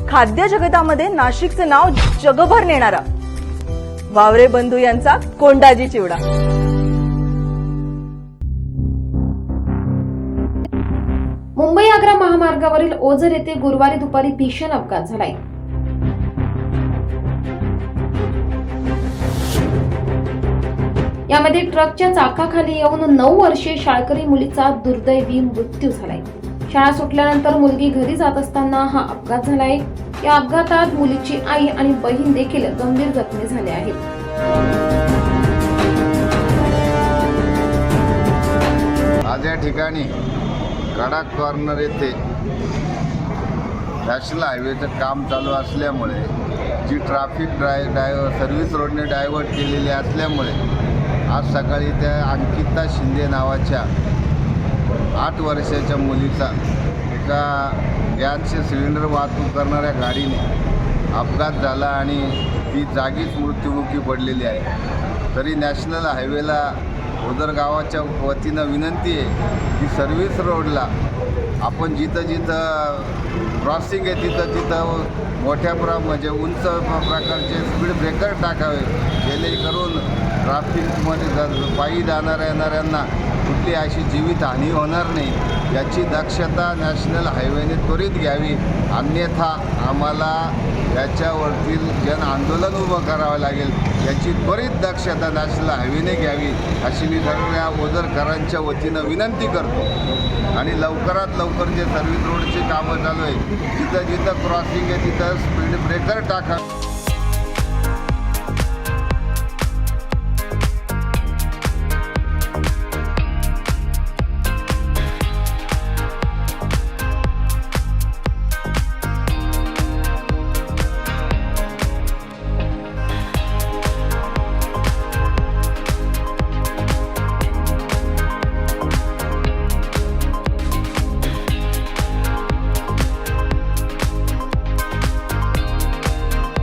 खाद्य जगतामध्ये नाशिकचे नाव जगभर नेणारा वावरे बंधू यांचा कोंडाजी चिवडा। मुंबई आग्रा महामार्गावरील ओझर येथे गुरुवारी दुपारी भीषण अपघात झालाय। यामध्ये ट्रकच्या चाकाखाली येऊन 9 वर्षीय शाळकरी मुलीचा दुर्दैवी मृत्यू झालाय। शाळा सुटल्यानंतर मुलगी घरी जात असताना हा अपघात झालाय। या अपघातात मुलीची आई आणि बहीण देखील गंभीर जखमी झाले आहेत। आज या ठिकाणी कडा कॉर्नर येथे नॅशनल हायवेचं काम चालू असल्यामुळे जी ट्रॅफिक सर्व्हिस रोडने डायव्हर्ट केलेली असल्यामुळे आज सकाळी त्या अंकिता शिंदे नावाच्या 8 वर्षाच्या मुलीचा एका गॅसचे सिलेंडर वाहतूक करणाऱ्या गाडीने अपघात झाला आणि ती जागीच मृत्युमुखी पडलेली आहे। तरी नॅशनल हायवेला ओझर गावाच्या वतीनं विनंती आहे की सर्व्हिस रोडला आपण जिथं क्रॉसिंग आहे तिथं मोठ्या म्हणजे उंच प्रकारचे स्पीड ब्रेकर टाकावे, जेणेकरून ट्रॅफिकमध्ये पायी येणाऱ्यांना कुठली अशी जीवितहानी होणार नाही याची दक्षता नॅशनल हायवेने त्वरित घ्यावी, अन्यथा आम्हाला याच्यावरतील जन आंदोलन उभं करावं लागेल। याची त्वरित दक्षता नॅशनल हायवेने घ्यावी अशी मी सगळ्या ओझरकरांच्या वतीनं विनंती करतो। आणि लवकरात लवकर जे सर्व्हिस रोडची कामं चालू आहे तिथं क्रॉसिंग आहे तिथं स्पीड ब्रेकर टाका।